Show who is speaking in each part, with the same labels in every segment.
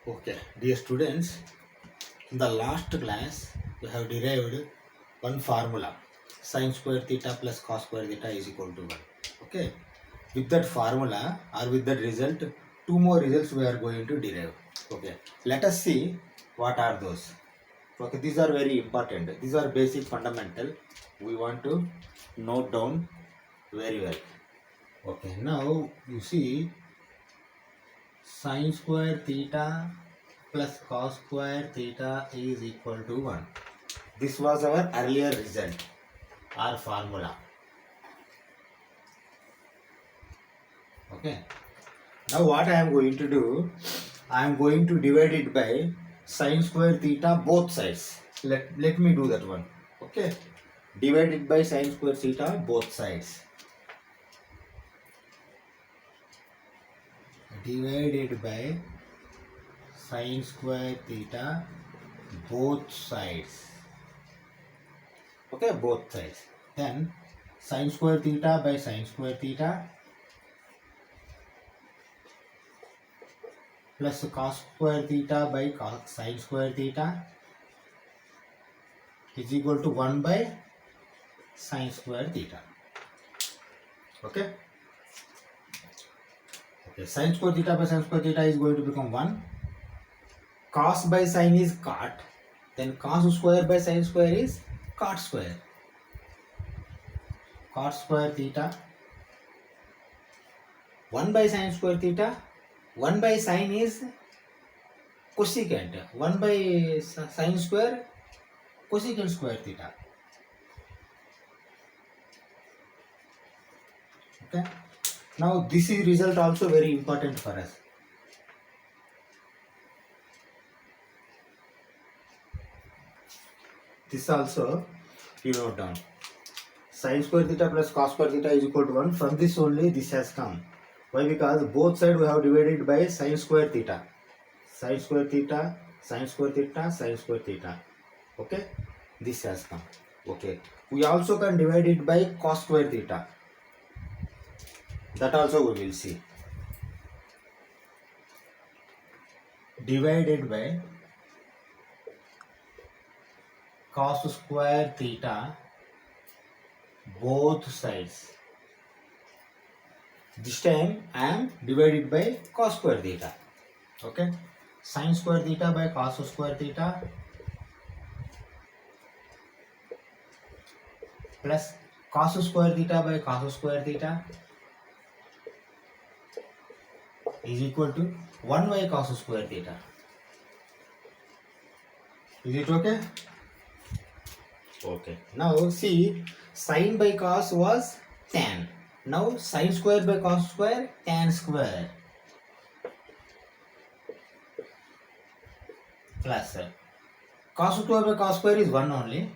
Speaker 1: Okay, dear students, in the last class we have derived one formula, sin square theta plus cos square theta is equal to 1. Okay, with that formula or with that result, two more results we are going to derive. Okay, let us see what are those. Okay, these are very important. These are basic fundamental. We want to note down very well. Okay, now you see sin square theta plus cos square theta is equal to 1. This was our earlier result or formula. Okay. Now what I am going to do, I am going to divide it by sin square theta both sides. Let me do that one. Okay. Divide it by sin square theta both sides. Divided by sin square theta both sides. Okay, both sides. Then sin square theta by sin square theta plus cos square theta by sin square theta is equal to 1 by sin square theta. Okay. Okay, sin square theta by sin square theta is going to become 1. Cos by sin is cot. Then cos square by sin square is cot square. Cot square theta 1 by sin square theta. 1 by sin is cosecant. 1 by sin square cosecant square theta. Okay. Now this is result also very important for us. This also you note down. Sin square theta plus cos square theta is equal to 1. From this only this has come. Why? Because both sides we have divided by sin square theta. Sin square theta, sin square theta, sin square theta. Okay. This has come. Okay. We also can divide it by cos square theta. That also we will see. Divided by cos square theta both sides. This time I am divided by cos square theta. Okay. Sin square theta by cos square theta plus cos square theta by cos square theta is equal to 1 by cos square theta. Is it okay? Okay. Now see, sin by cos was tan. Now sin square by cos square, tan square. Plus cos square by cos square is 1 only.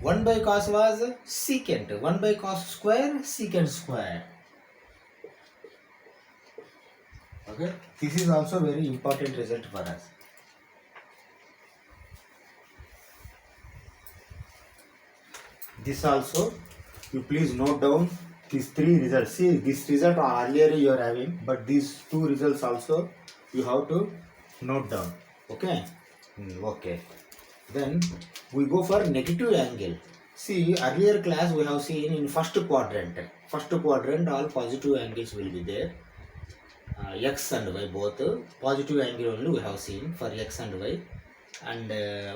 Speaker 1: 1 by cos was secant. 1 by cos square, secant square. Okay. This is also very important result for us. This also, you please note down these three results. See, this result earlier you are having, but these two results also you have to note down. Okay. Okay. Then we go for negative angle. See, earlier class we have seen in first quadrant. First quadrant all positive angles will be there. X and Y both positive angle only we have seen for X and Y, and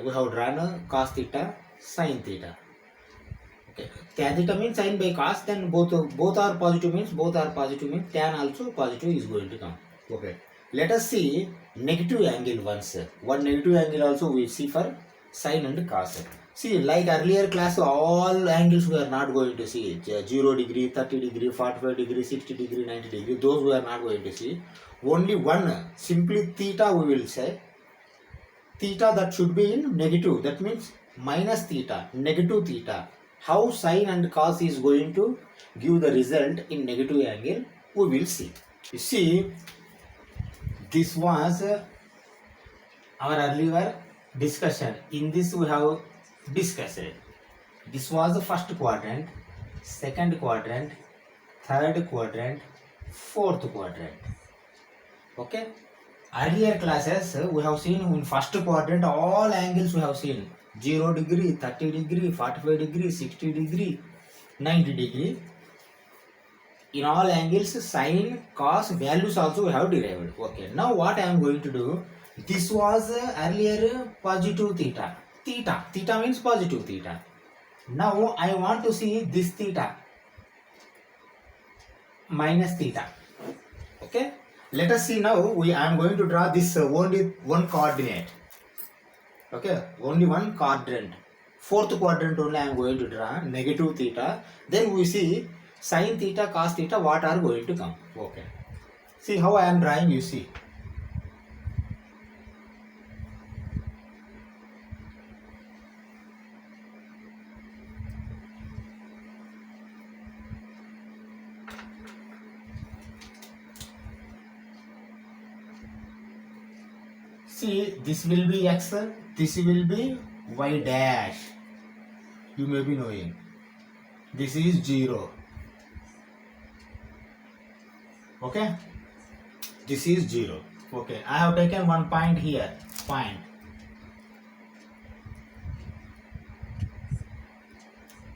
Speaker 1: we have drawn a cos theta, sin theta. Okay. Tan theta means sin by cos, then both are positive means tan also positive is going to come. Okay. Let us see negative angle once. One negative angle also we see for sin and cos. See, like earlier class, all angles we are not going to see. 0 degree, 30 degree, 45 degree, 60 degree, 90 degree. Those we are not going to see. Only one, simply theta we will say. Theta that should be in negative. That means minus theta, negative theta. How sin and cos is going to give the result in negative angle, we will see. You see, this was our earlier discussion. In this we have discussed. This was the first quadrant, second quadrant, third quadrant, fourth quadrant. Okay. Earlier classes we have seen in first quadrant all angles we have seen 0 degree, 30 degree, 45 degree, 60 degree, 90 degree. In all angles sine, cos values also we have derived. Okay. Now what I am going to do? This was earlier positive theta. Theta means positive theta. Now I want to see this theta minus theta. Okay. Let us see now. I am going to draw this only one coordinate. Okay, only one quadrant. Fourth quadrant only I am going to draw negative theta. Then we see sin theta, cos theta, what are going to come. Okay. See how I am drawing, you see. See, this will be x, this will be y dash. You may be knowing. This is 0. Okay. This is 0. Okay. I have taken one point here. Point.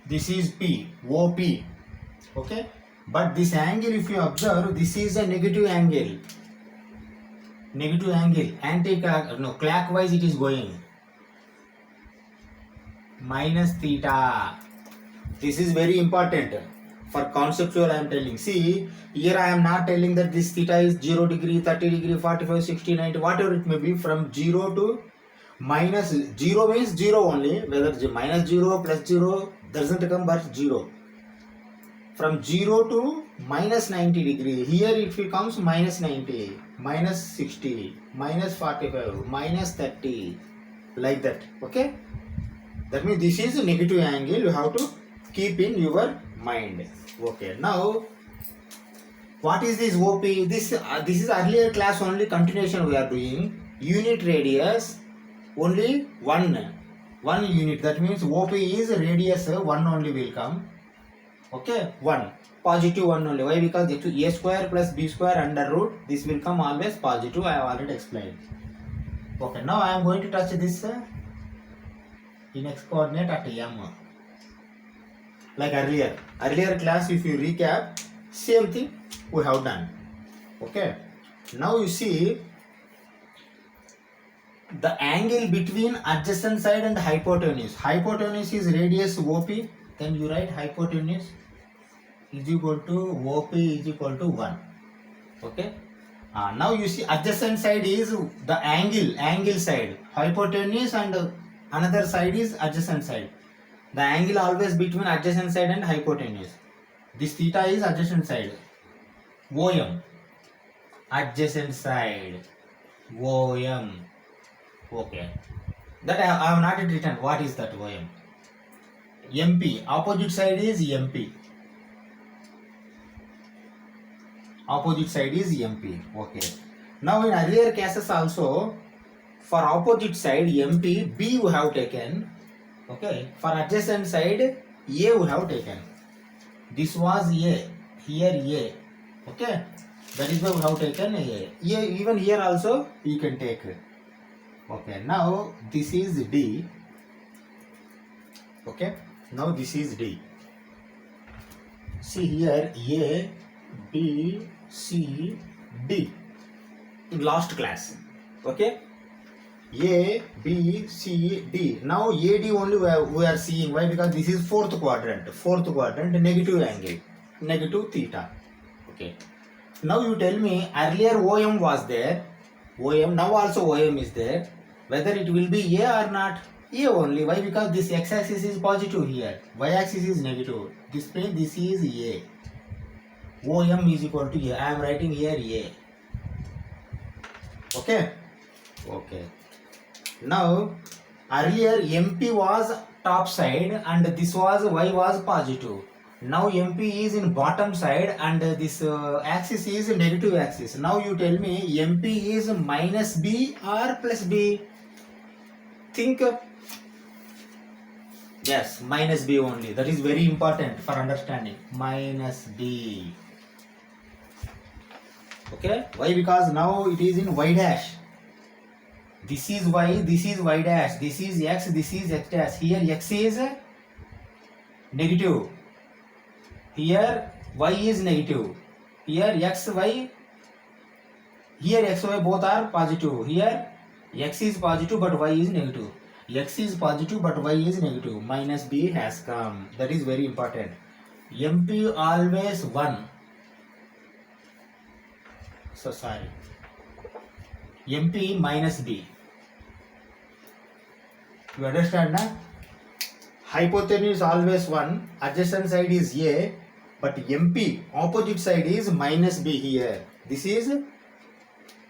Speaker 1: This is P, OP. Okay. But this angle, if you observe, this is a negative angle. Negative angle. Clockwise it is going. Minus theta. This is very important. For conceptual I am telling. See, here I am not telling that this theta is 0 degree, 30 degree, 45, 60, 90, whatever it may be, from 0 to minus 0 means 0 only. Whether minus 0 plus 0 doesn't come but 0. From 0 to minus 90 degree. Here it becomes minus 90, minus 60, minus 45, minus 30. Like that. Okay. That means this is a negative angle. You have to keep in your mind. Okay. Now, what is this OP? This is earlier class only continuation we are doing. Unit radius only one unit. That means OP is radius 1 only will come. Okay, 1. Positive 1 only. Why? Because a square plus b square under root. This will come always positive. I have already explained. Okay, now I am going to touch this in x coordinate at m. Like earlier class, if you recap, same thing we have done. Okay, now you see the angle between adjacent side and hypotenuse. Hypotenuse is radius OP. Then you write hypotenuse is equal to OP is equal to 1. Okay. Now you see adjacent side is the angle side. Hypotenuse and another side is adjacent side. The angle always between adjacent side and hypotenuse. This theta is adjacent side. OM. Adjacent side. OM. Okay. That I have not written. What is that OM? MP. Opposite side is MP. Opposite side is MP. Okay. Now in earlier cases also, for opposite side MP, B we have taken. Okay. For adjacent side, A we have taken. This was A. Here A. Okay. That is why we have taken A. Even here also you can take. Okay. Now this is D. Okay. Now this is D. See here A, B, C, D. In last class. Okay. A, B, C, D. Now AD only we are seeing. Why? Because this is fourth quadrant. Negative angle. Negative theta. Okay. Now you tell me earlier OM was there. OM. Now also OM is there. Whether it will be A or not. A only. Why? Because this x-axis is positive here. Y-axis is negative. This is A. OM is equal to A. I am writing here A. Okay. Okay. Now earlier MP was top side and this was Y was positive. Now MP is in bottom side and this axis is negative axis. Now you tell me MP is minus B or plus B? Think. Yes, minus B only. That is very important for understanding. Minus B. Okay, why? Because now it is in y dash. This is y, this is y dash, this is x, this is x dash. Here x is negative, here y is negative, here x, y, here x, y both are positive. Here x is positive but y is negative. X is positive but y is negative. Minus b has come. That is very important. MP always 1. So sorry. MP minus b. You understand now? Hypotenuse always 1. Adjacent side is a. But MP opposite side is minus b here. This is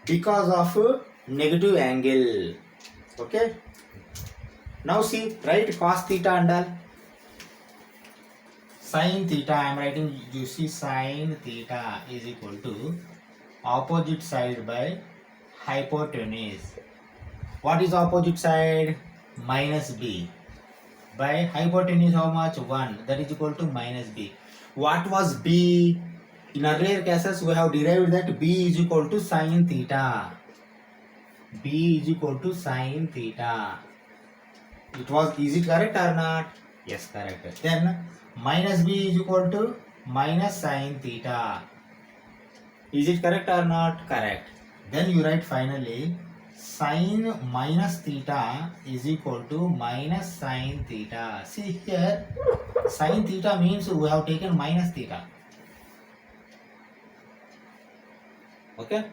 Speaker 1: because of negative angle. Okay. Now see, write cos theta and all. Sin theta, I am writing, you see sin theta is equal to opposite side by hypotenuse. What is opposite side? Minus b. By hypotenuse how much? 1. That is equal to minus b. What was b? In earlier cases we have derived that b is equal to sin theta. B is equal to sin theta. Is it correct or not? Yes, correct. Then minus b is equal to minus sin theta. Is it correct or not? Correct. Then you write finally sin minus theta is equal to minus sin theta. See here, sin theta means we have taken minus theta. Okay?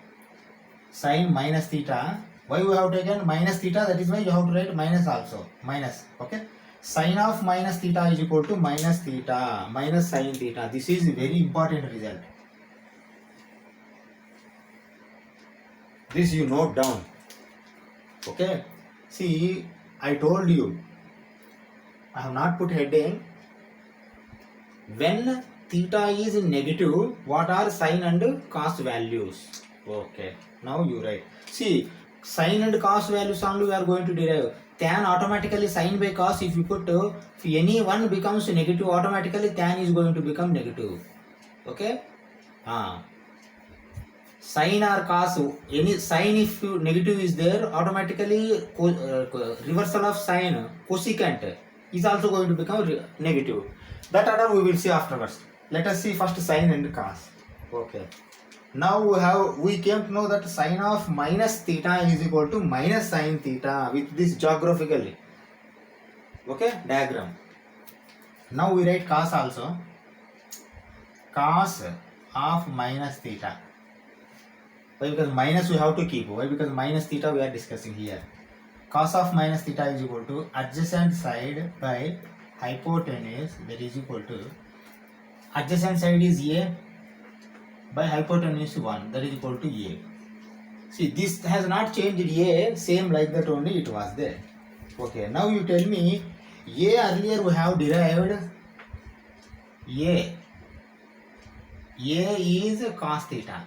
Speaker 1: Sin minus theta. Why we have taken minus theta? That is why you have to write minus also. Minus. Okay? Sin of minus theta is equal to minus theta. Minus sin theta. This is a very important result. This you note down. Okay? See, I told you. I have not put heading. When theta is negative, what are sin and cos values? Okay. Now you write. See, sin and cos values only we are going to derive. Tan automatically sin by cos, if you put, if any one becomes negative, automatically tan is going to become negative. Okay? Sin or cos, any sin if negative is there, automatically reversal of sin, cosecant is also going to become negative. That order we will see afterwards. Let us see first sin and cos. Okay. Now we came to know that sin of minus theta is equal to minus sin theta with this geographically. Okay, diagram. Now we write cos also. Cos of minus theta. Why? Because minus we have to keep. Why? Because minus theta we are discussing here. Cos of minus theta is equal to adjacent side by hypotenuse, that is equal to adjacent side is a by hypotenuse 1, that is equal to a. See, this has not changed a, same like that only it was there. Okay, now you tell me, a earlier we have derived a is cos theta.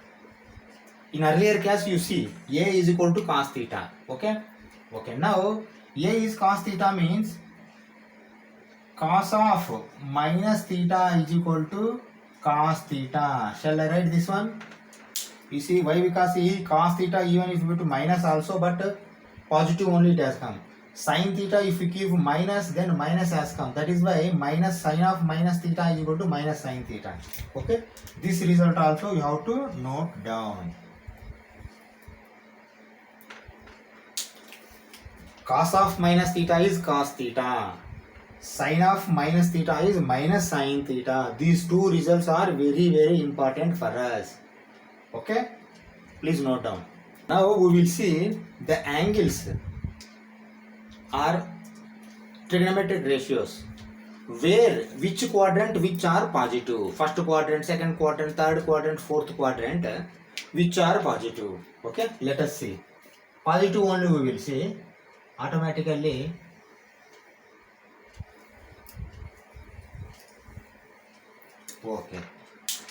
Speaker 1: In earlier case you see a is equal to cos theta. Okay, now a is cos theta means cos of minus theta is equal to cos theta. Shall I write this one? You see why? Because cos theta, even if you put minus also, but positive only it has come. Sin theta, if you give minus, then minus has come. That is why minus sin of minus theta is equal to minus sin theta. Okay, this result also you have to note down. Cos of minus theta is cos theta. Sin of minus theta is minus sin theta. These two results are very, very important for us. Okay, please note down. Now we will see the angles are trigonometric ratios. Where, which quadrant, which are positive. First quadrant, second quadrant, third quadrant, fourth quadrant, which are positive. Okay, let us see. Positive only we will see. Automatically okay.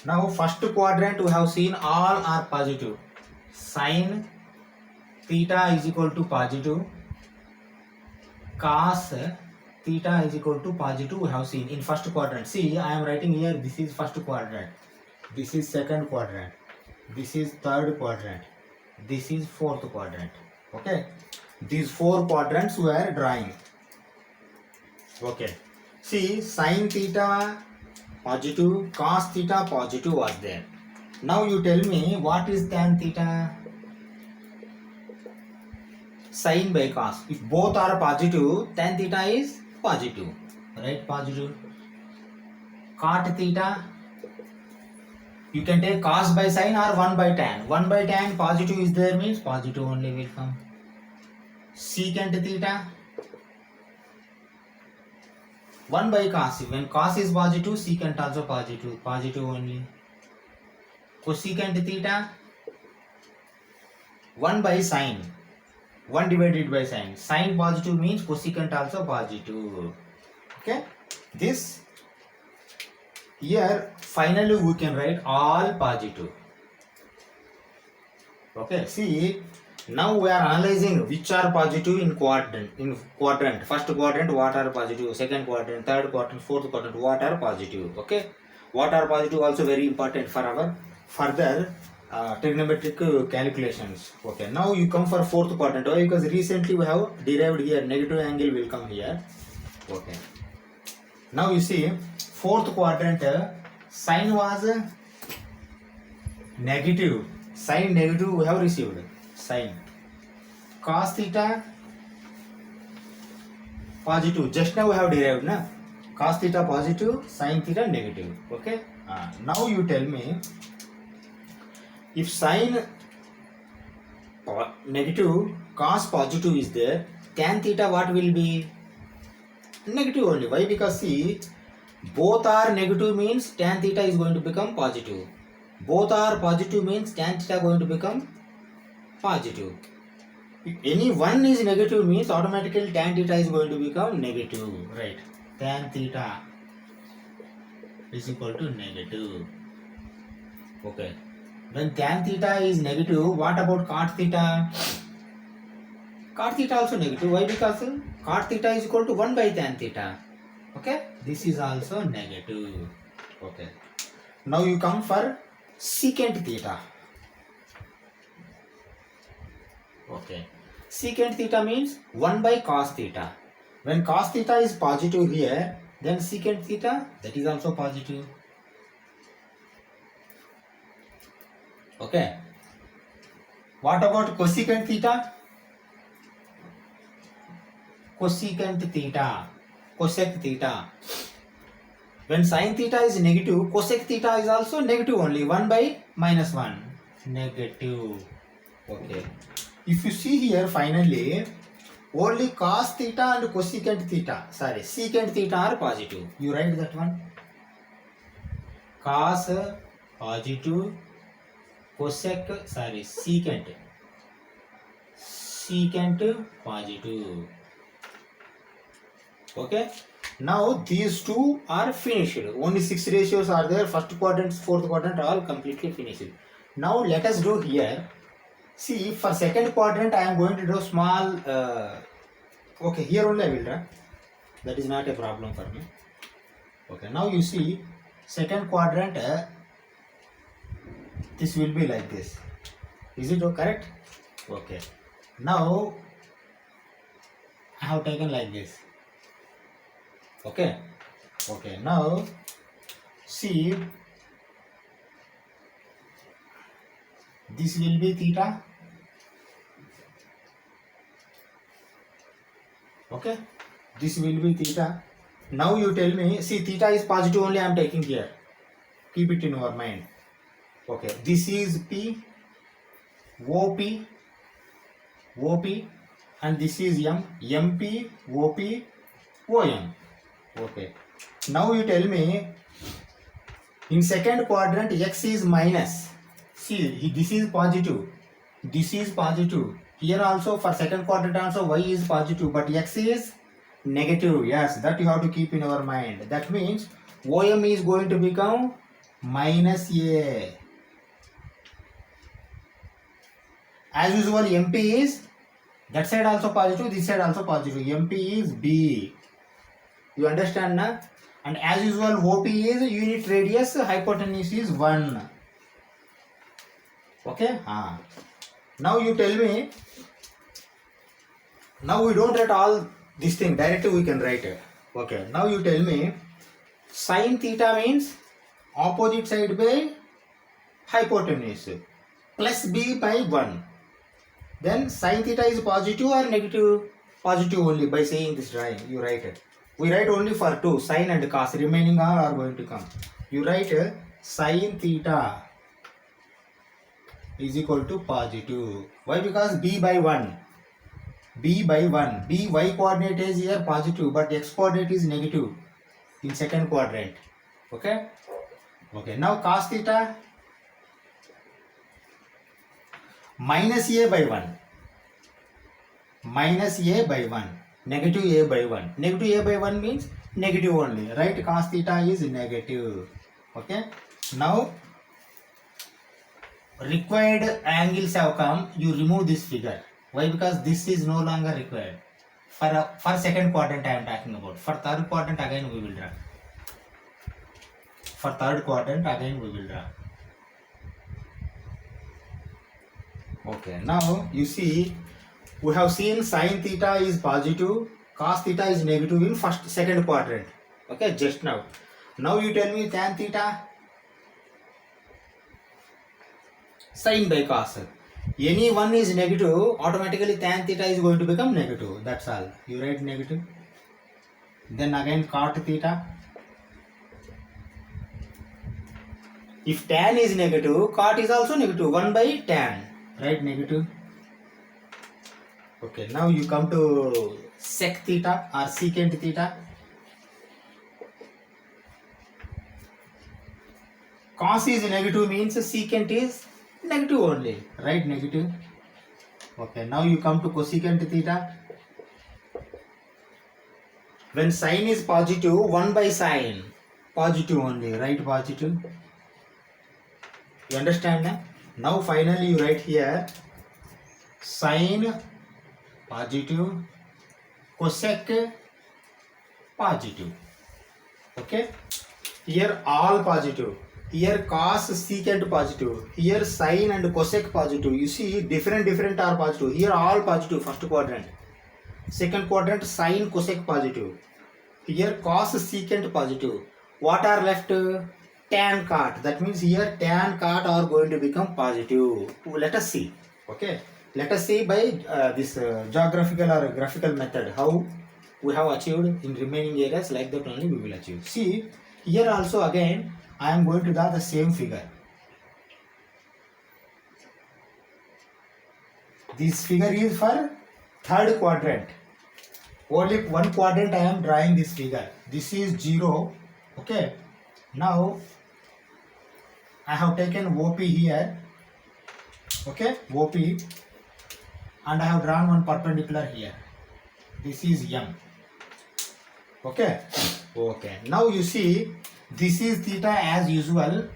Speaker 1: Now first quadrant we have seen all are positive. Sin theta is equal to positive. Cos theta is equal to positive we have seen in first quadrant. See, I am writing here, this is first quadrant. This is second quadrant. this is third quadrant, this is fourth quadrant. Okay, these four quadrants we are drawing. Okay, see, sin theta positive, cos theta positive was there. Now you tell me what is tan theta? Sin by cos. If both are positive, tan theta is positive, right? Positive. Cot theta, you can take cos by sin or 1 by tan. 1 by tan positive is there means positive only will come. Secant theta, 1 by cos. When cos is positive, secant also positive, positive only. Cosecant theta, 1 by sin, 1 divided by sin. Sin positive means cosecant also positive. Okay, this here finally we can write all positive. Okay, see, now we are analyzing which are positive in quadrant. First quadrant what are positive, second quadrant, third quadrant, fourth quadrant what are positive. Okay, what are positive also very important for our further trigonometric calculations. Okay, now you come for fourth quadrant. Why? Because recently we have derived here negative angle will come here. Okay, now you see fourth quadrant, sin was negative. Sin negative we have received. Sin. Cos theta positive. Just now we have derived, na? Cos theta positive, sin theta negative. Okay. Now you tell me, if sin negative, cos positive is there, tan theta what will be? Negative only. Why? Because see, both are negative means tan theta is going to become positive. Both are positive means tan theta going to become positive. If any one is negative means automatically tan theta is going to become negative, right? Tan theta is equal to negative. Okay. When tan theta is negative, what about cot theta? Cot theta also negative. Why? Because cot theta is equal to 1 by tan theta. Okay. This is also negative. Okay. Now you come for secant theta. Okay. Secant theta means 1 by cos theta. When cos theta is positive here, then secant theta that is also positive. Okay. What about cosecant theta? Cosecant theta. Cosec theta. When sin theta is negative, cosec theta is also negative only. 1 by minus 1. Negative. Okay. If you see here finally, only cos theta and cosecant theta, secant theta are positive. You write that one. Cos positive, cosec, secant positive. Okay. Now these two are finished. Only 6 ratios are there. First quadrant, fourth quadrant all completely finished. Now let us do here. See, for second quadrant I am going to do small. Okay, here only I will draw. That is not a problem for me. Okay, now you see second quadrant. This will be like this. Is it correct? Okay. Now I have taken like this. Okay. Okay. Now see, this will be theta. Okay. This will be theta. Now you tell me, see, theta is positive only I am taking here. Keep it in your mind. Okay. This is P, OP, OP, and this is M, MP, OP, OM. Okay. Now you tell me, in second quadrant X is minus. See, this is positive. This is positive. Here also for second quadrant also Y is positive, but X is negative. Yes, that you have to keep in your mind. That means OM is going to become minus A. As usual, MP is that side also positive, this side also positive. MP is B. You understand na? And as usual, OP is unit radius, hypotenuse is 1. Okay. Now you tell me. Now we don't write all this thing directly. We can write it. Okay. Now you tell me. Sin theta means opposite side by hypotenuse plus b by 1. Then sin theta is positive or negative? Positive only. By saying this drawing, you write it. We write only for 2, sin and cos. Remaining all are going to come. You write sin theta is equal to positive. Why? Because b by 1. B by 1. B y coordinate is here positive, but x coordinate is negative in second quadrant. Okay. Okay. Now cos theta minus a by 1. Minus a by 1. Negative a by 1. Negative a by 1 means negative only. Right? Cos theta is negative. Okay. Now required angles have come. You remove this figure. Why? Because this is no longer required. For second quadrant I am talking about. For third quadrant again we will draw. For third quadrant again we will draw. Okay. Now you see, we have seen sin theta is positive, cos theta is negative in second quadrant. Okay, just now. Now you tell me tan theta, sin by cos. Any one is negative, automatically tan theta is going to become negative. That's all. You write negative. Then again cot theta. If tan is negative, cot is also negative. 1 by tan. Right? Negative. Okay, now you come to sec theta or secant theta. Cos is negative means secant is negative only. Right? Negative. Okay, now you come to cosecant theta. When sin is positive, 1 by sin. Positive only. Right? Positive. You understand? Now finally you write here sin positive, cosec positive. Okay. Here all positive. Here cos secant positive. Here sin and cosec positive. You see different are positive. Here all positive first quadrant. Second quadrant sin cosec positive. Here cos secant positive. What are left? Tan cot. That means here tan cot are going to become positive. Let us see. Okay. Let us see by this geographical or graphical method how we have achieved in remaining areas. Like that only we will achieve. See here also again I am going to draw the same figure. This figure is for third quadrant. Only one quadrant I am drawing this figure. This is 0. Okay. Now I have taken OP here. Okay. OP. And I have drawn one perpendicular here. This is M. Okay. Okay. Now you see this is theta as usual,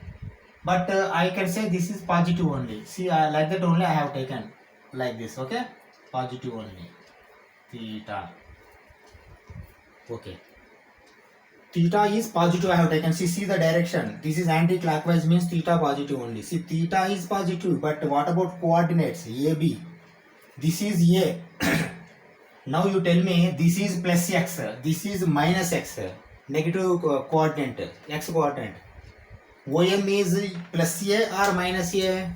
Speaker 1: but I can say this is positive only. See like that only I have taken like this. Okay. Positive only. Theta. Okay. Theta is positive I have taken. See the direction. This is anti-clockwise means theta positive only. See theta is positive, but what about coordinates? AB. This is A. Now you tell me this is plus x, this is minus x, negative coordinate, x coordinate. OM is plus A or minus A?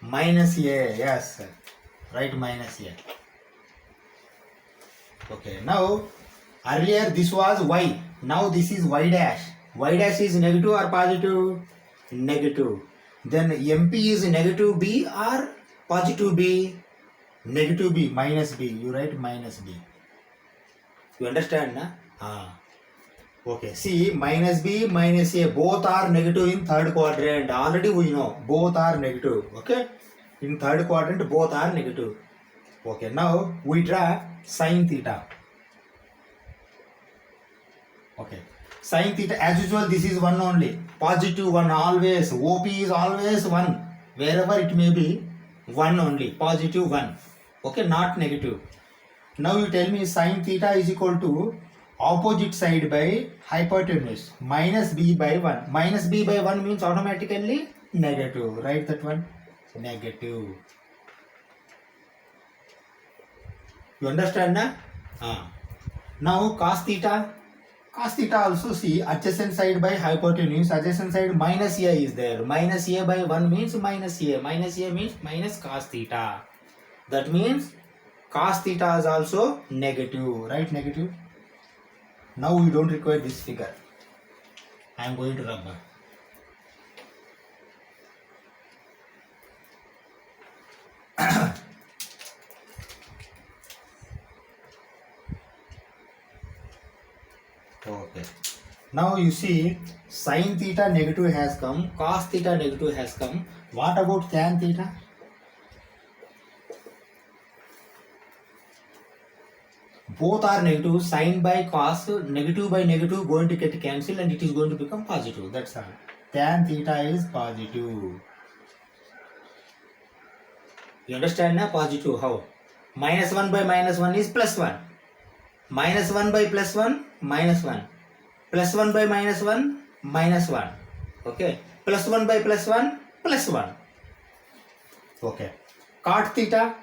Speaker 1: Minus A, yes. Right, minus A. Okay, now earlier this was y, now this is y dash. Y dash is negative or positive? Negative. Then MP is negative B or positive B? Negative B, minus B. You write minus B. You understand, na? Okay, see, minus B, minus A, both are negative in third quadrant. Already we know, both are negative. Okay? In third quadrant, both are negative. Okay, now we draw sin theta. Okay. Sin theta, as usual, this is 1 only. Positive 1 always. OP is always 1. Wherever it may be, 1 only. Positive 1. Okay, not negative. Now you tell me sin theta is equal to opposite side by hypotenuse minus b by 1. Minus b by 1 means automatically negative. Write that one, negative. You understand na? Now cos theta. Cos theta also, see, adjacent side by hypotenuse, adjacent side minus a is there. Minus a by 1 means minus a. Minus a means minus cos theta. That means cos theta is also negative. Right, negative. Now we don't require this figure. I am going to rub. Okay. Now you see sin theta negative has come, cos theta negative has come. What about tan theta? Both are negative. Sin by cos, negative by negative going to get cancelled and it is going to become positive. That's all. Tan theta is positive. You understand now? Positive. How? Minus 1 by minus 1 is plus 1. Minus 1 by plus 1, minus 1. Plus 1 by minus 1, minus 1. Okay. Plus 1 by plus 1, plus 1. Okay. Cot theta.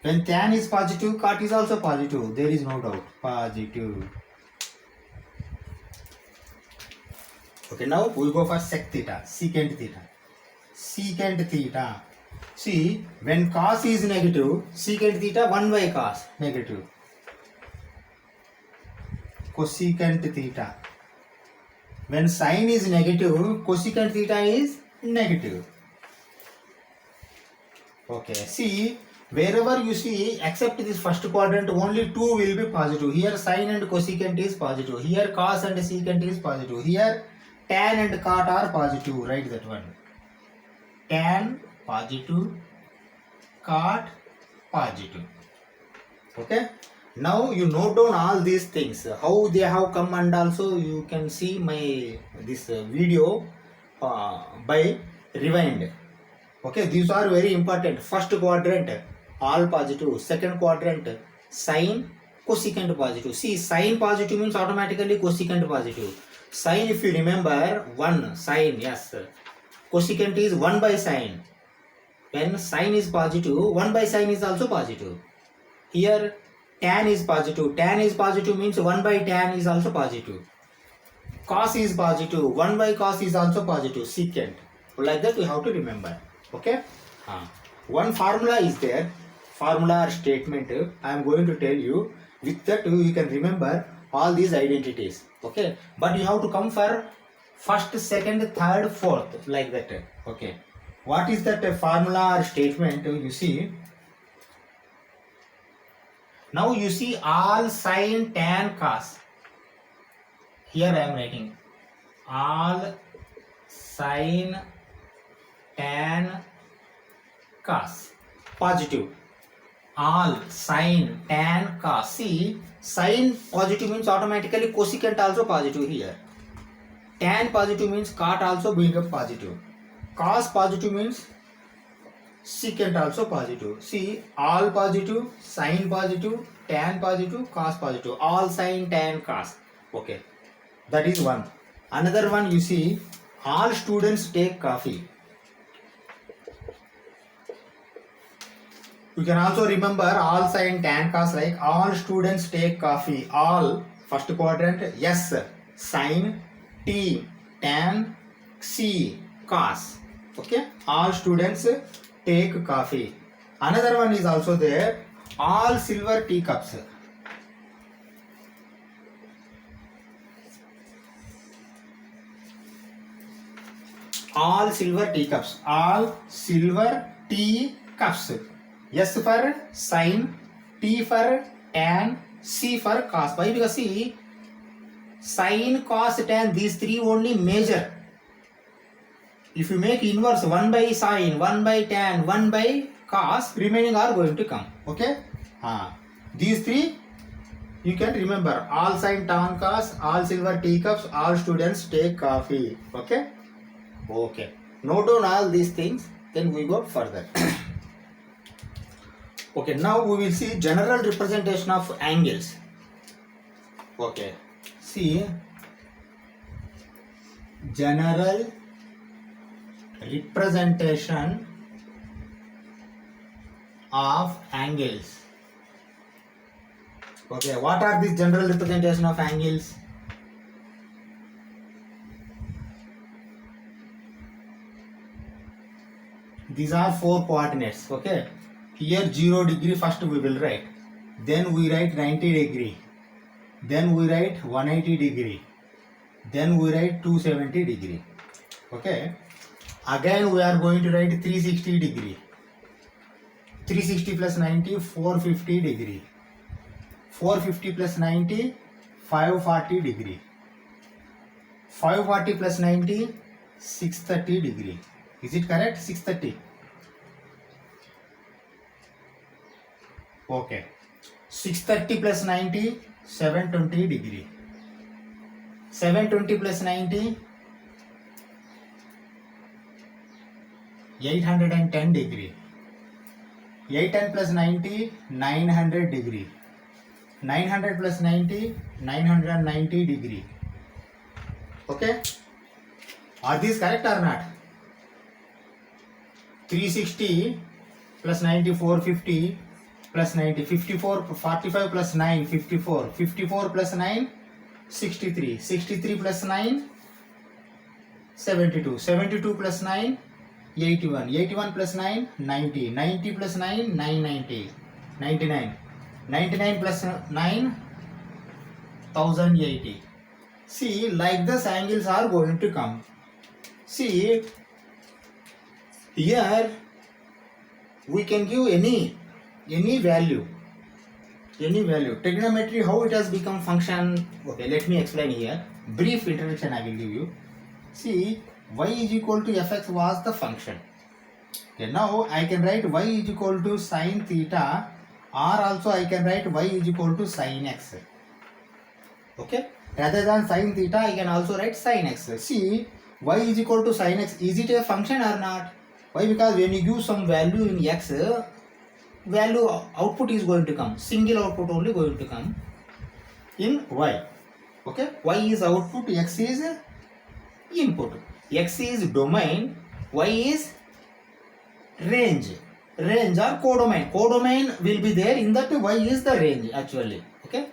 Speaker 1: When tan is positive, cot is also positive. There is no doubt. Positive. Okay. Now we go for sec theta. Secant theta. Secant theta. See, when cos is negative, secant theta 1 by cos negative. Cosecant theta. When sin is negative, cosecant theta is negative. Okay. See, wherever you see, except this first quadrant, only 2 will be positive. Here sin and cosecant is positive. Here cos and secant is positive. Here tan and cot are positive. Write that one. Tan positive, cot positive. Okay. Now you note down all these things, how they have come, and also you can see my this video by rewind. Okay, these are very important. First quadrant all positive, second quadrant sin, cosecant positive. See, sin positive means automatically cosecant positive. Sin, if you remember, 1 sin, yes, cosecant is 1 by sin. When sin is positive, 1 by sin is also positive. Here tan is positive. Tan is positive means 1 by tan is also positive. Cos is positive. 1 by cos is also positive. Secant. Like that we have to remember. Okay. One formula is there. Formula or statement I am going to tell you. With that you can remember all these identities. Okay. But you have to come for first, second, third, fourth. Like that. Okay. What is that formula or statement? You see. Now you see all sin, tan, cos. Here I am writing all sin, tan, cos. Positive. All sin, tan, cos. See, sin positive means automatically cosecant also positive here. Tan positive means cot also being a positive. Cos positive means secant also positive. See, all positive, sin positive, tan positive, cos positive. All sin, tan, cos. Okay. That is one. Another one you see, all students take coffee. You can also remember all sin, tan, cos, like all students take coffee. All, first quadrant, yes, sin, t, tan, c, cos. Okay. All students take coffee. Another one is also there, all silver teacups. All silver teacups. All silver teacups. S for sin, T for tan, C for cos. Why? Because see, sin, cos, tan, these three only major. If you make inverse, 1 by sin, 1 by tan, 1 by cos, remaining are going to come. Okay. These three you can remember. All sin, tan, cos, all silver teacups, all students take coffee. Okay. Okay. Note down all these things. Then we go further. Okay. Now we will see general representation of angles. Okay. See, general representation of angles. Okay, what are these general representation of angles? These are 4 coordinates. Okay, here 0 degree first we will write, then we write 90 degree, then we write 180 degree, then we write 270 degree. Okay, again we are going to write 360 degree, 360 plus 90 450 degree, 450 plus 90 540 degree, 540 plus 90 630 degree. Is it correct? 630. Okay, 630 plus 90 720 degree, 720 plus 90 810 degree, 810 plus 90 900 degree, 900 plus 90 990 degree. Okay, are these correct or not? 360 plus 90 450 plus 90 54, 45 plus 9 54, 54 plus 9 63, 63 plus 9 72, 72 plus 9 81, 81 plus 9 90, 90 plus 9 990, 99, 99 plus 9 1080. See, like this angles are going to come. See, here we can give any value. Trigonometry, how it has become function. Okay, let me explain here. Brief introduction I will give you. See, y is equal to fx was the function. Okay, now I can write y is equal to sin theta, or also I can write y is equal to sin x. Okay, rather than sin theta I can also write sin x. See, y is equal to sin x, is it a function or not? Why? Because when you give some value in x, value output is going to come, single output only going to come in y. Okay, y is output, x is input, x is domain, y is range or codomain. Codomain will be there, in that y is the range actually. Okay,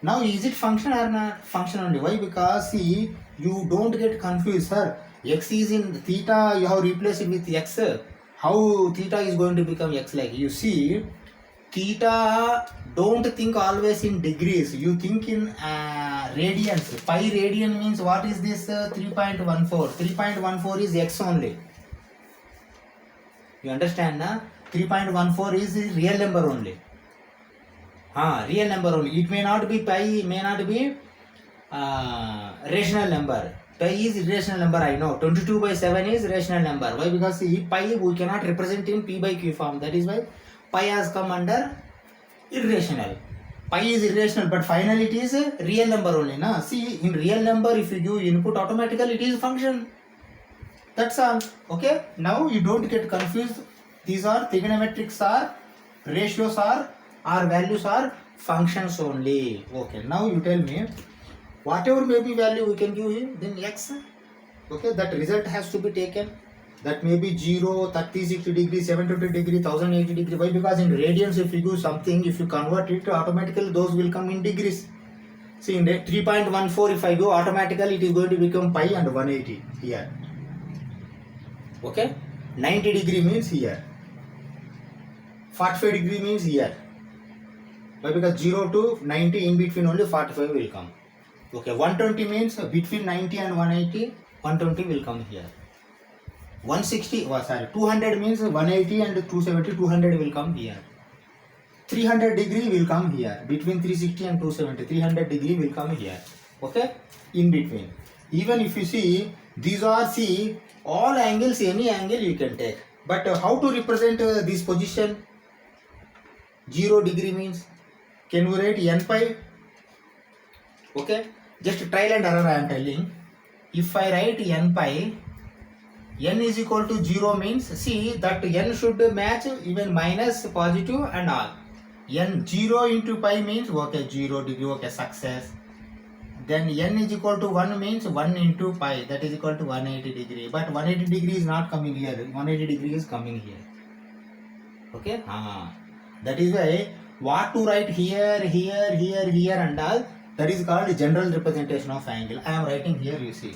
Speaker 1: now is it function or not? Function only. Why? Because see, you don't get confused, sir. X is in theta, you have replaced it with x. How theta is going to become x? Like, you see, theta, don't think always in degrees, you think in radians. Pi radian means what is this? 3.14. 3.14 is x only. You understand, na? 3.14 is real number only. Real number only. It may not be pi, may not be rational number. Pi is irrational number, I know. 22 by 7 is rational number. Why? Because see, pi we cannot represent in p by q form. That is why pi has come under irrational. Pi is irrational, but finally it is a real number only. Na? See, in real number, if you give input, automatically it is function. That's all. Okay. Now you don't get confused. These are trigonometrics, are ratios, are values, are functions only. Okay. Now you tell me, whatever may be value we can give him, then x. Okay, that result has to be taken. That may be 0, 30, 60 degree, 720 degree, 1080 degree. Why? Because in radians, if you give something, if you convert it, automatically those will come in degrees. See, in 3.14, if I go, automatically it is going to become pi and 180 here. Okay, 90 degree means here, 45 degree means here. Why? Because 0 to 90, in between only 45 will come. Okay, 120 means between 90 and 180, 120 will come here. 160, 200 means 180 and 270, 200 will come here. 300 degree will come here. Between 360 and 270, 300 degree will come here. Okay, in between. Even if you see, these are, see, all angles, any angle you can take. But how to represent this position? 0 degree means, can we write n pi? Okay, just trial and error I am telling. If I write n pi, n is equal to 0 means, see, that n should match even minus, positive and all. N 0 into pi means, okay, 0 degree, okay, success. Then n is equal to 1 means 1 into pi, that is equal to 180 degree. But 180 degree is not coming here. 180 degree is coming here. Okay? That is why what to write here, here, here, here and all, that is called general representation of angle. I am writing here, you see.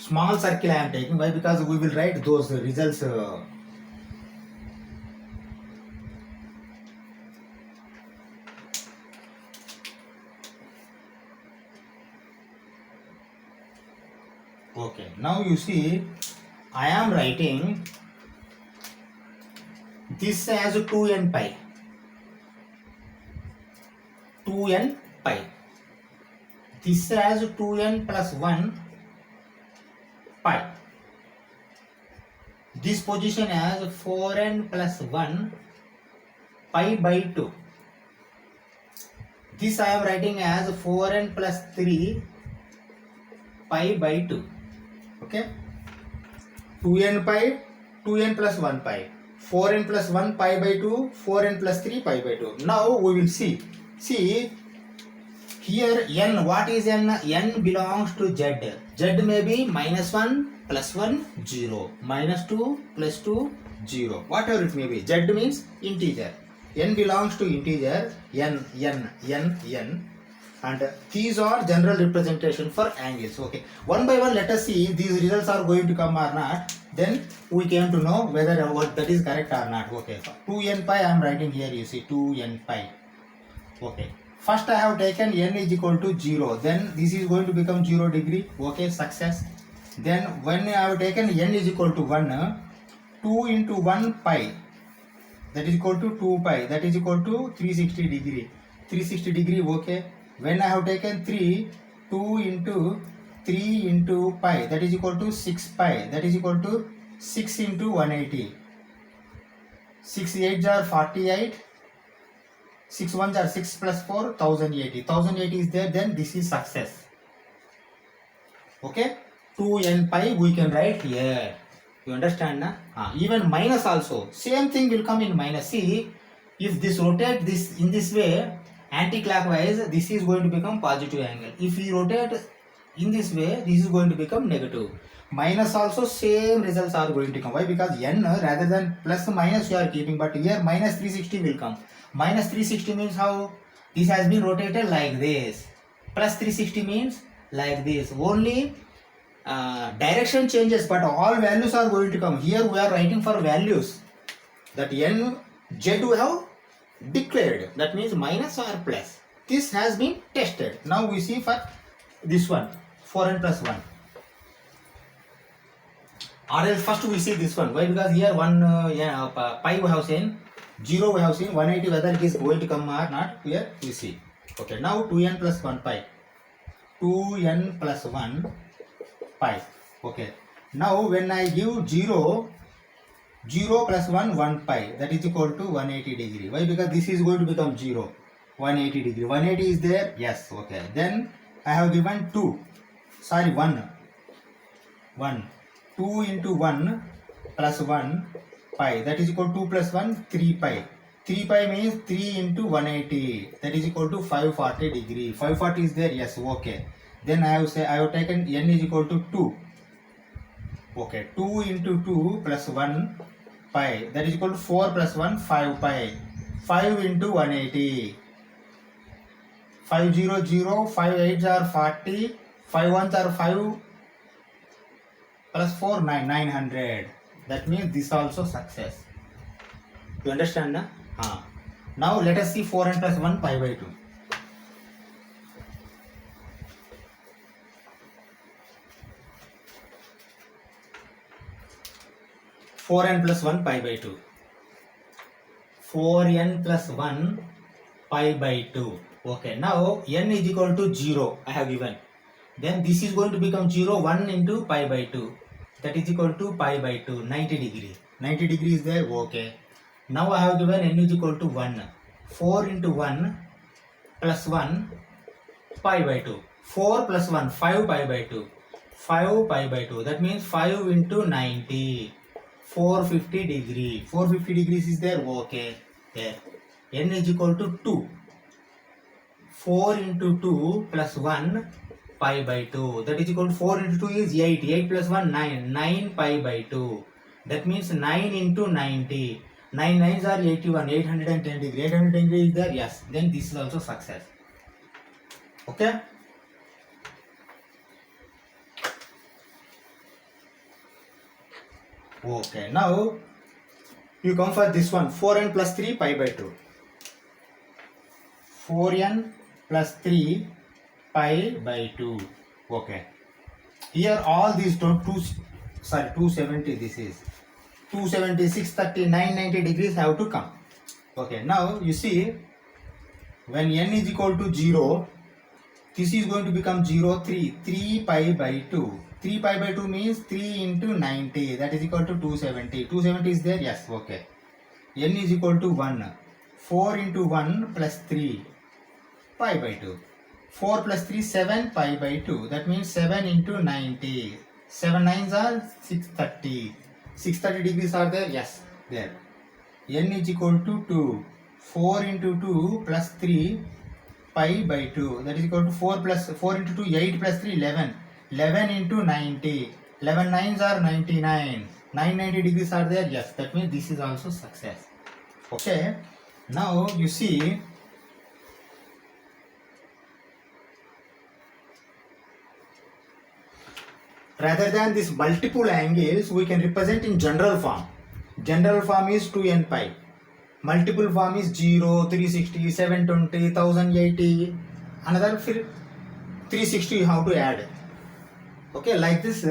Speaker 1: Small circle I am taking. Why? Because we will write those results. Okay, now you see, I am writing this as 2n pi. 2n pi. This as 2n plus 1 pi. This position as 4n plus 1 pi by 2. This I am writing as 4n plus 3 pi by 2. Okay, 2n pi, 2n plus 1 pi, 4n plus 1 pi by 2, 4n plus 3 pi by 2. Now we will see here n, what is n? N belongs to z. Z may be minus 1 plus 1 0, minus 2 plus 2 0, whatever it may be. Z means integer. N belongs to integer, n, and these are general representation for angles. Okay, one by one let us see these results are going to come or not, then we came to know whether what that is correct or not. Okay, 2n pi I am writing here, you see, 2n pi. Okay, first I have taken n is equal to 0, then this is going to become 0 degree. Okay, success. Then when I have taken n is equal to 1, 2 into 1 pi, that is equal to 2 pi, that is equal to 360 degree. 360 degree, okay. When I have taken 3, 2 into 3 into pi, that is equal to 6 pi, that is equal to 6 into 180. 6 8s are 48, 6 1s are 6 plus 4, 1080. 1080 is there, then this is success. Okay, 2n pi we can write here. You understand, na? Even minus also, same thing will come in minus. See, if this rotate this in this way, anti-clockwise, this is going to become positive angle. If we rotate in this way, this is going to become negative. Minus also same results are going to come. Why? Because n rather than plus minus you are keeping, but here minus 360 will come. Minus 360 means how? This has been rotated like this. Plus 360 means like this. Only direction changes, but all values are going to come. Here we are writing for values. That n, z we have declared, that means minus or plus. This has been tested. Now we see for this one, 4n plus 1, or else first we see this one. Why? Because here 1 pi we have seen, 0 we have seen, 180 whether it is going to come or not, here we see. Okay, now 2n plus 1 pi, 2n plus 1 pi. Okay, now when I give 0 plus 1, 1 pi, that is equal to 180 degree. Why? Because this is going to become 0, 180 degree. 180 is there? Yes. Okay. Then I have given 1. 2 into 1 plus 1 pi, that is equal to 2 plus 1, 3 pi. 3 pi means 3 into 180, that is equal to 540 degree. 540 is there? Yes. Okay. Then I have taken n is equal to 2. Okay, 2 into 2 plus 1 pi, that is equal to 4 plus 1, 5 pi. 5 into 180. 5 0 0, 5 8s are 40, 5 1s are 5 plus 4, 9, 900. That means this also success. You understand, na? Now let us see 4n plus 1 pi by 2. 4n plus 1 pi by 2. 4n plus 1 pi by 2. Okay, now n is equal to 0 I have given. Then this is going to become 0, 1 into pi by 2. That is equal to pi by 2, 90 degree. 90 degree is there? Okay. Now I have given n is equal to 1. 4 into 1 plus 1 pi by 2. 4 plus 1, 5 pi by 2. 5 pi by 2. That means 5 into 90. 450 degree. 450 degrees is there? Okay. There. n is equal to 2. 4 into 2 plus 1 pi by 2. That is equal to 4 into 2 is 8. 8 plus 1 9. 9 pi by 2. That means 9 into 90. 9 nines are 81. 810 degree. 810 degree is there? Yes. Then this is also success. Okay. Okay. Now you come for this one. 4n plus 3 pi by 2. 4n plus 3 pi by 2. Okay. Here all these 270, this is 270, 630, 990 degrees have to come. Okay, now you see when n is equal to 0, this is going to become 0, 3 pi by 2. 3 pi by 2 means 3 into 90, that is equal to 270. 270 is there? Yes, okay. n is equal to 1. 4 into 1 plus 3 pi by 2. 4 plus 3, 7 pi by 2. That means 7 into 90. 7 nines are 630. 630 degrees are there? Yes, there. n is equal to 2. 4 into 2 plus 3 pi by 2. That is equal to 4 into 2, 8 plus 3, 11. 11 into 90. 11 nines are 99. 990 degrees are there? Yes. That means this is also success. Okay. Now you see, rather than these multiple angles, we can represent in general form. General form is 2n pi. Multiple form is 0, 360, 720, 1080. Another 360 you have to add. Okay, like this,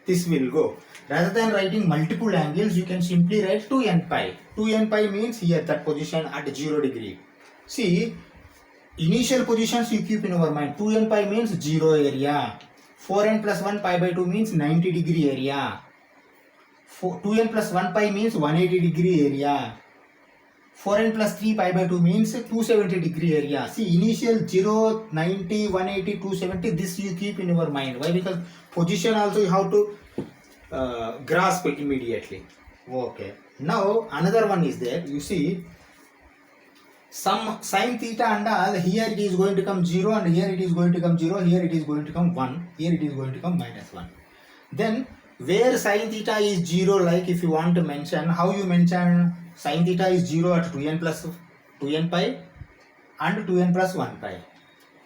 Speaker 1: this will go. Rather than writing multiple angles, you can simply write 2n pi. 2n pi means here that position at 0 degree. See, initial positions you keep in our mind. 2n pi means 0 area. 4n plus 1 pi by 2 means 90 degree area. 2n plus 1 pi means 180 degree area. 4n plus 3 pi by 2 means 270 degree area. See, initial 0, 90, 180, 270, this you keep in your mind. Why? Because position also you have to grasp immediately. Okay. Now another one is there. You see, some sine theta and all, here it is going to come 0 and here it is going to come 0, here it is going to come 1, here it is going to come minus 1. Then where sine theta is 0, like if you want to mention, how you mention sine theta is 0 at 2n plus 2n pi and 2n plus 1 pi.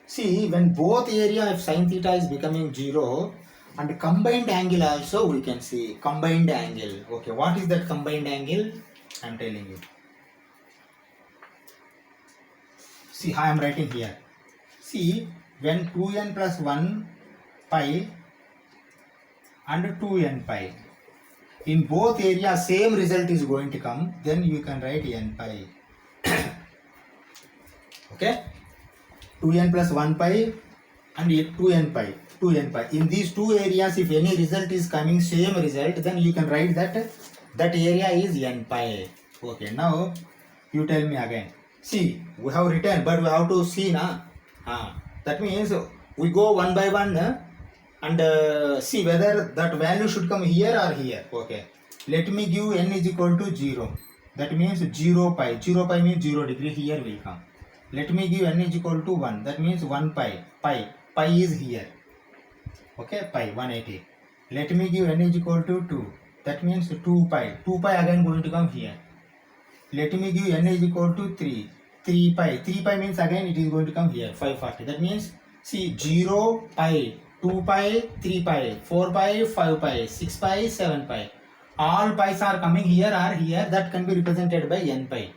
Speaker 1: See, when both area of sine theta is becoming 0 and combined angle also we can see, combined angle. Okay, what is that combined angle? I am telling you. See, I am writing here. See, when 2n plus 1 pi and 2n pi, in both areas same result is going to come, then you can write n pi. Okay, 2n plus 1 pi and 2n pi. 2n pi. In these two areas, if any result is coming same result, then you can write that area is n pi. Okay, now you tell me again. See, we have written, but we have to see na. That means we go one by one and see whether that value should come here or here. Okay, let me give n is equal to 0. That means 0 pi. 0 pi means 0 degree. Here will come. Let me give n is equal to 1. That means 1 pi. Pi is here. Okay, pi 180. Let me give n is equal to 2. That means 2 pi. 2 pi again going to come here. Let me give n is equal to 3. 3 pi. 3 pi means again it is going to come here. 540. That means, see, 0 pi, 2 pi, 3 pi, 4 pi, 5 pi, 6 pi, 7 pi. All pi's are coming here or here. That can be represented by n pi.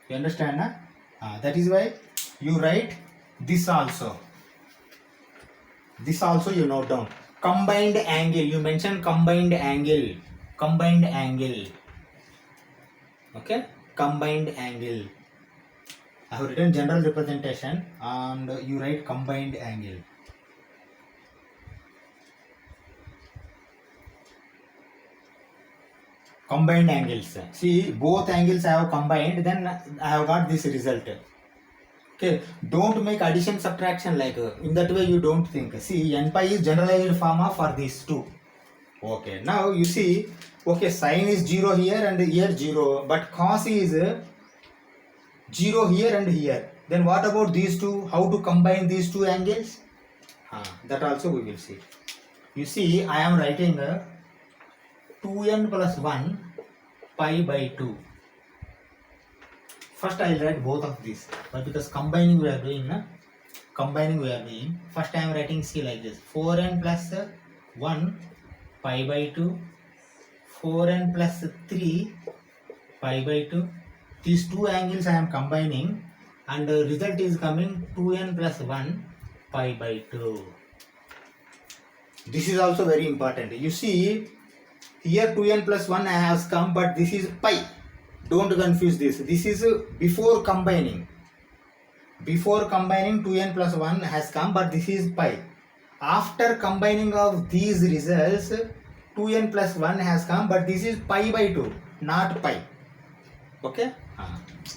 Speaker 1: You understand? Na? That is why you write this also. This also you note down. Combined angle. You mention combined angle. Combined angle. Okay, combined angle. I have written general representation and you write combined angle. Combined angles. See, both angles I have combined, then I have got this result. Okay, don't make addition subtraction like in that way you don't think. See, n pi is generalized form for these two. Okay, now you see, okay, sine is 0 here and here 0, but cos is 0 here and here. Then what about these two? How to combine these two angles? That also we will see. You see, I am writing 2n plus 1 pi by 2. First I will write both of these, but because combining we are doing, first I am writing C like this: 4n plus 1 pi by 2, 4n plus 3 pi by 2. These two angles I am combining, and the result is coming 2n plus 1 pi by 2. This is also very important. You see, here 2n plus 1 has come, but this is pi. Don't confuse this. This is before combining. Before combining, 2n plus 1 has come, but this is pi. After combining of these results, 2n plus 1 has come, but this is pi by 2, not pi. Okay?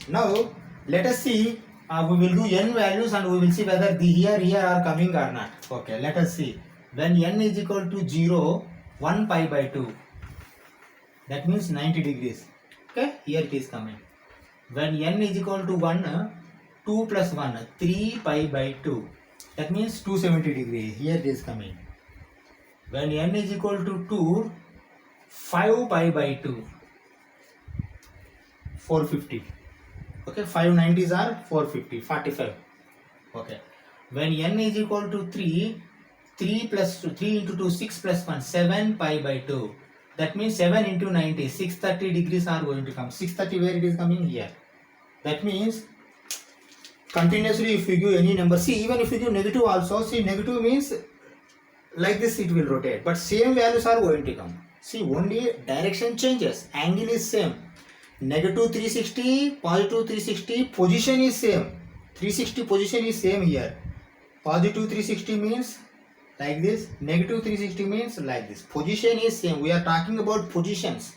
Speaker 1: Now, let us see. We will do n values and we will see whether the here are coming or not. Okay, let us see. When n is equal to 0, 1 pi by 2. That means 90 degrees. Okay, here it is coming. When n is equal to 1, 2 plus 1, 3 pi by 2. That means 270 degrees. Here it is coming. When n is equal to 2, 5 pi by 2. 450. Okay, 5 90s are 450, 45. Okay. When n is equal to 3, 3 into 2, 6 plus 1, 7 pi by 2. That means 7 into 90, 630 degrees are going to come. 630 where it is coming? Here. That means continuously if you give any number, see, even if you give negative also, see, negative means like this it will rotate, but same values are going to come. See, only direction changes, angle is same. Negative 360, positive 360, position is same. 360 position is same here. Positive 360 means like this, negative 360 means like this. Position is same. We are talking about positions.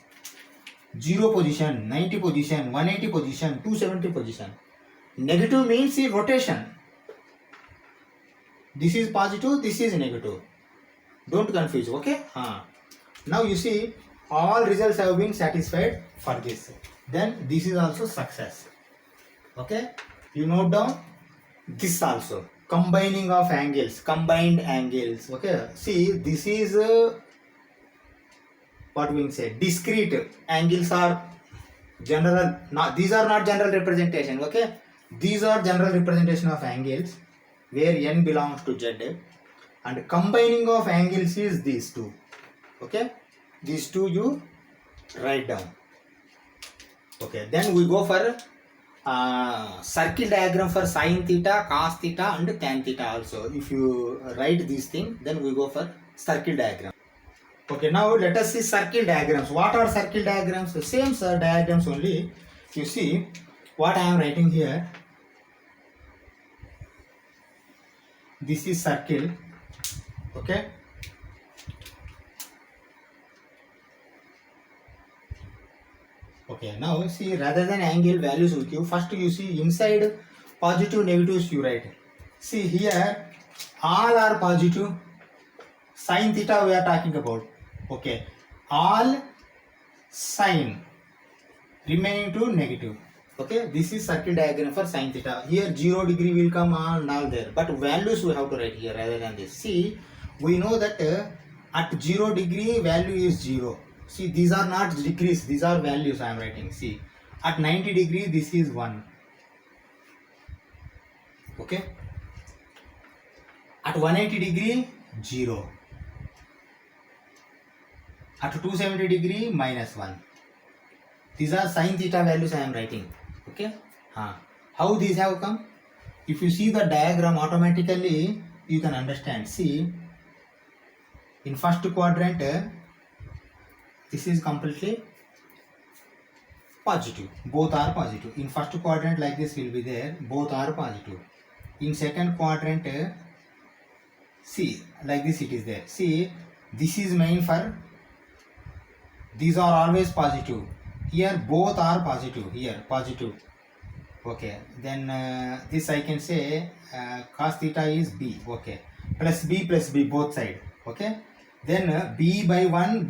Speaker 1: 0 position, 90 position, 180 position, 270 position. Negative means rotation. This is positive, this is negative. Don't confuse, okay? Now you see, all results have been satisfied for this. Then this is also success. Okay? You note down this also. Combining of angles, combined angles. Okay? See, this is what we say, discrete angles are general. Not, these are not general representation. Okay? These are general representation of angles where n belongs to z, and combining of angles is these two. Okay? These two you write down. Okay, then we go for circle diagram for sin theta, cos theta and tan theta also. If you write these things, then we go for circle diagram. Okay, now let us see circle diagrams. What are circle diagrams? The same diagrams only. You see what I am writing here. This is circle. Okay. Okay, now see, rather than angle values with you, first you see inside positive negatives you write. See here, all are positive. Sin theta we are talking about. Okay, all sin remaining to negative. Okay, this is circle diagram for sin theta. Here 0 degree will come on all there, but values we have to write here rather than this. See, we know that at 0 degree value is 0. See, these are not degrees, these are values I am writing. See, at 90 degree this is 1. Okay. At 180 degree 0. At 270 degree minus 1. These are sin theta values I am writing. Okay. How these have come? If you see the diagram, automatically you can understand. See, in first quadrant, this is completely positive. Both are positive. In first quadrant like this will be there. Both are positive. In second quadrant, see, like this it is there. See, this is main for, these are always positive. Here both are positive. Here positive. Okay. Then this I can say cos theta is b. Okay. Plus b both side. Okay. Then b by 1,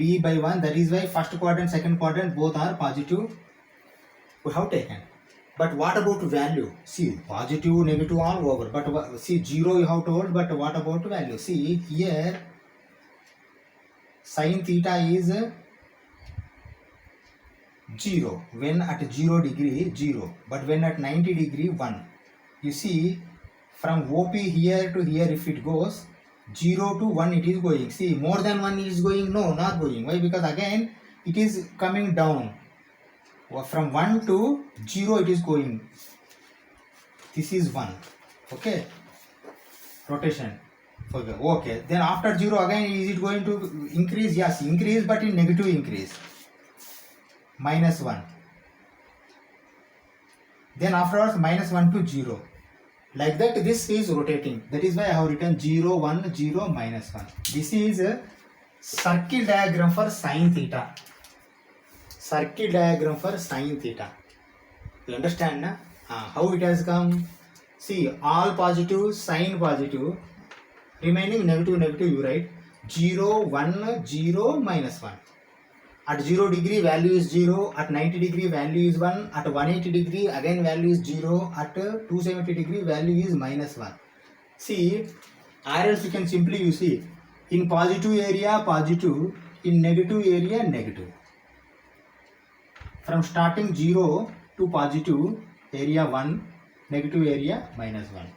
Speaker 1: that is why first quadrant, second quadrant both are positive. We have taken. But what about value? See, positive, negative, all over. But see, 0 you have to hold, but what about value? See, here, sin theta is 0. When at 0 degree, 0. But when at 90 degree, 1. You see, from OP here to here, if it goes, 0 to 1 it is going. See, more than 1 is going? No, not going. Why? Because again, it is coming down. From 1 to 0 it is going. This is 1. Okay. Rotation. Okay. Then after 0 again, is it going to increase? Yes, increase, but in negative increase. Minus 1. Then afterwards minus 1 to 0. Like that, this is rotating. That is why I have written 0, 1, 0, minus 1. This is a circle diagram for sin theta. Circle diagram for sin theta. You understand, na? How it has come? See, all positive, sin positive. Remaining negative, negative, you write 0, 1, 0, minus 1. At 0 degree value is 0, at 90 degree value is 1, at 180 degree again value is 0, at 270 degree value is minus 1. See, or else you can simply, you see, in positive area positive, in negative area negative. From starting 0 to positive area 1, negative area minus 1.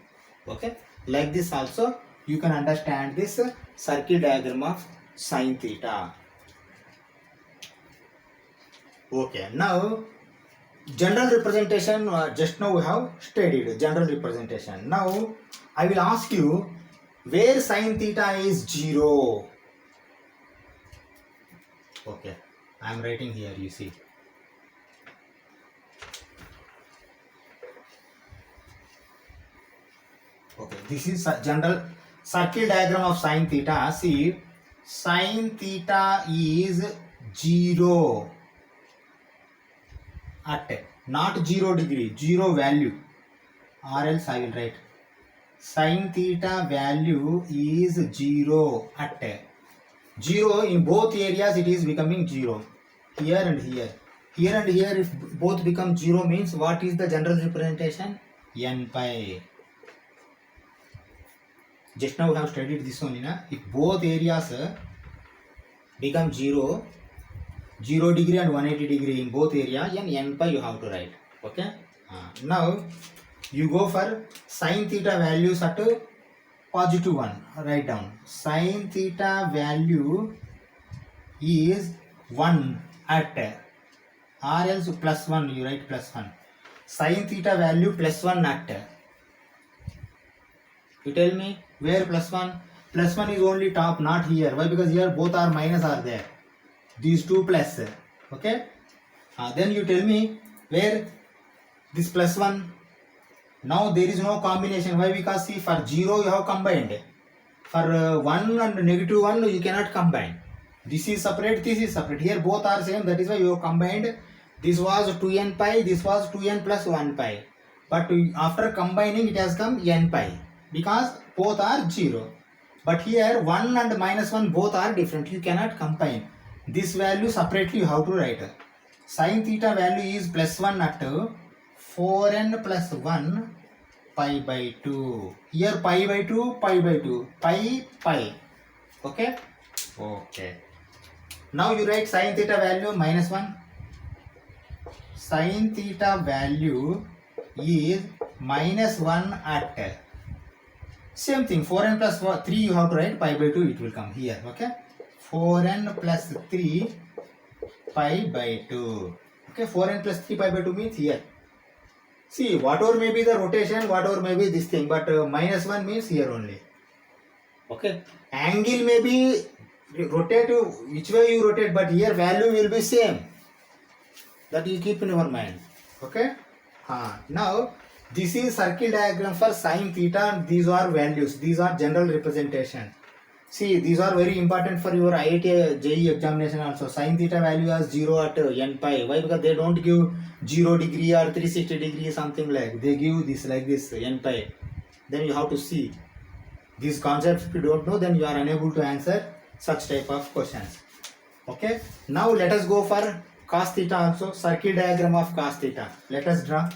Speaker 1: Okay, like this also you can understand this circle diagram of sin theta. Okay, now general representation, just now we have studied general representation. Now I will ask you where sin theta is 0. Okay, I am writing here, you see. Okay, this is general circle diagram of sin theta. See, sin theta is 0 at not 0 degree, 0 value, or else I will write sin theta value is 0 at 0 in both areas. It is becoming 0 here and here. Here and here, if both become 0 means what is the general representation? N pi. Just now we have studied this only, na? If both areas become 0, 0 degree and 180 degree in both areas, and n pi you have to write. Okay. Now you go for sin theta values at positive 1. Write down sin theta value is 1 at, or else plus 1, you write plus 1. Sin theta value plus 1 at. You tell me where plus 1? Plus 1 is only top, not here. Why? Because here both are minus are there. These two plus. Okay. Then you tell me where this plus 1. Now there is no combination. Why? Because see, for 0 you have combined. For 1 and negative 1 you cannot combine. This is separate, this is separate. Here both are same. That is why you have combined. This was 2n pi, this was 2n plus 1 pi. But after combining it has come n pi. Because both are 0. But here 1 and minus 1 both are different. You cannot combine. This value separately you have to write. Sin theta value is plus 1 at 4n plus 1 pi by 2. Here pi by 2, pi by 2. Pi, pi. Okay? Okay. Now you write sin theta value minus 1. Sin theta value is minus 1 at. Same thing, 4n plus 3 you have to write, pi by 2 it will come here. Okay? 4n plus 3 pi by 2. Okay, 4n plus 3 pi by 2 means here. See, whatever may be the rotation, whatever may be this thing, but minus 1 means here only. Okay, angle may be rotate which way you rotate, but here value will be same. That you keep in your mind. Okay. Now this is circle diagram for sin theta. These are values. These are general representation. See, these are very important for your IIT JEE examination also. Sin theta value as 0 at n pi. Why? Because they don't give 0 degree or 360 degree something like. They give this like this n pi. Then you have to see these concepts. If you don't know, then you are unable to answer such type of questions. Okay. Now let us go for cos theta also. Circle diagram of cos theta. Let us draw.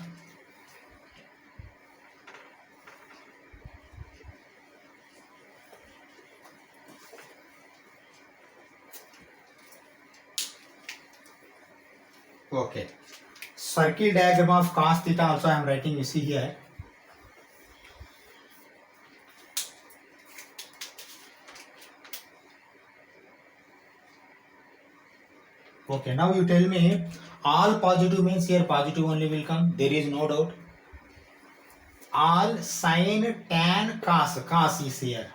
Speaker 1: Okay. Circle diagram of cos theta also I am writing, you see here. Okay, now you tell me all positive means here positive only will come. There is no doubt. All sin, tan, cos is here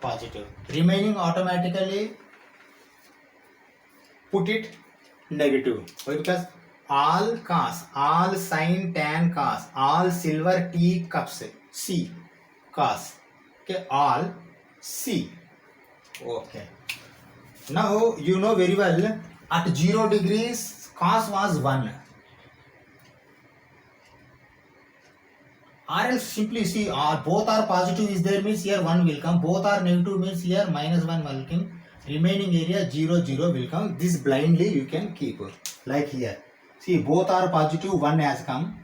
Speaker 1: positive. Remaining automatically put it negative. Why? Because all cos, all sin, tan, cos, all silver tea cups, C, cos. Okay, all C. Okay. Now you know very well at 0 degrees cos was 1. Or else simply see both are positive is there means here 1 will come, both are negative means here minus 1 will come, remaining area 0 0 will come. This blindly you can keep like here. See both are positive 1 has come,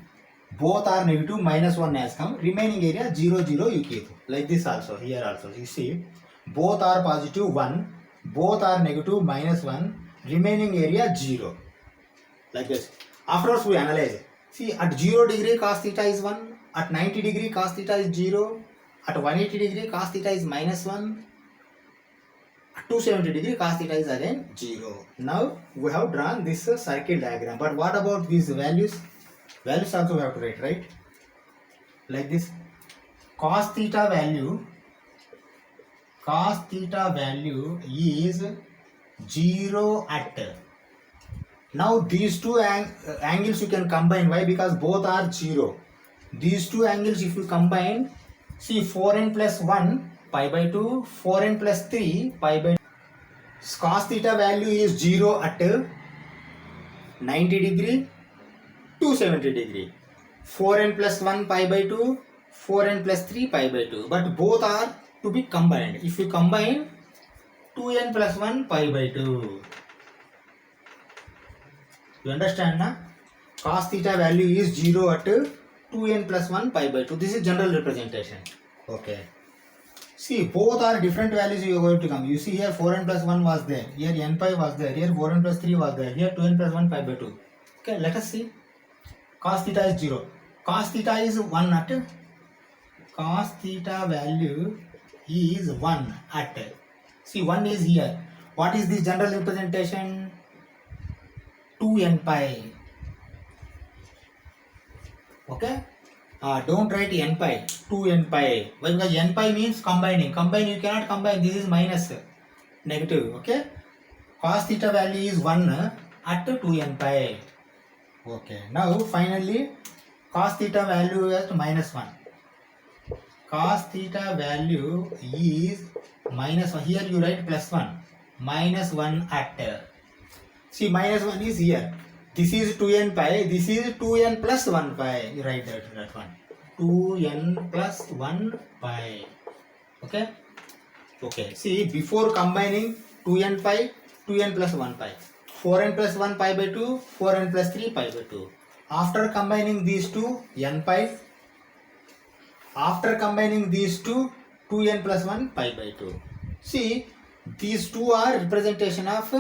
Speaker 1: both are negative minus 1 has come, remaining area 0 0 you keep like this also. Here also you see both are positive 1, both are negative minus 1, remaining area 0 like this. Afterwards we analyze. See at 0 degree cos theta is 1, at 90 degree cos theta is 0, at 180 degree cos theta is minus 1, at 270 degree cos theta is again 0. Now we have drawn this circle diagram. But what about these values? Values also we have to write, right? Like this. Cos theta value is 0 at. Now these two angles you can combine. Why? Because both are 0. These two angles if you combine, see 4n plus 1 pi by 2, 4n plus 3 pi by 2. Cos theta value is 0 at 90 degree, 270 degree. 4n plus 1 pi by 2, 4n plus 3 pi by 2. But both are to be combined. If you combine 2n plus 1 pi by 2. You understand na? Cos theta value is 0 at 2n plus 1 pi by 2. This is general representation. Okay. See both are different values you are going to come. You see here 4n plus 1 was there. Here n pi was there. Here 4n plus 3 was there. Here 2n plus 1 pi by 2. Okay, let us see. Cos theta is 0. Cos theta is 1 at. Cos theta value is 1 at. See 1 is here. What is the general representation? 2n pi. Okay. Don't write n pi. 2n pi. Why? Because n pi means combining. Combine you cannot combine. This is minus negative. Okay. Cos theta value is 1 at 2n pi. Okay. Now finally cos theta value is minus 1. Cos theta value is minus 1. Here you write plus 1. Minus 1 at. See minus 1 is here. This is 2n pi. This is 2n plus 1 pi. You write that one. 2n plus 1 pi. Okay. Okay. See before combining 2n pi, 2n plus 1 pi. 4n plus 1 pi by 2, 4n plus 3 pi by 2. After combining these two, n pi. After combining these two, 2n plus 1 pi by 2. See, these two are representation of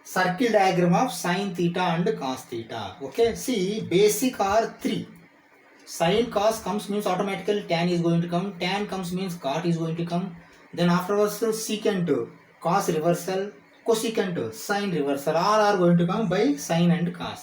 Speaker 1: circle diagram of sin theta and cos theta. Okay, see, basic are 3. Sin cos comes means automatically tan is going to come. Tan comes means cot is going to come. Then afterwards secant cos reversal, cosecant sin reversal. All are going to come by sin and cos.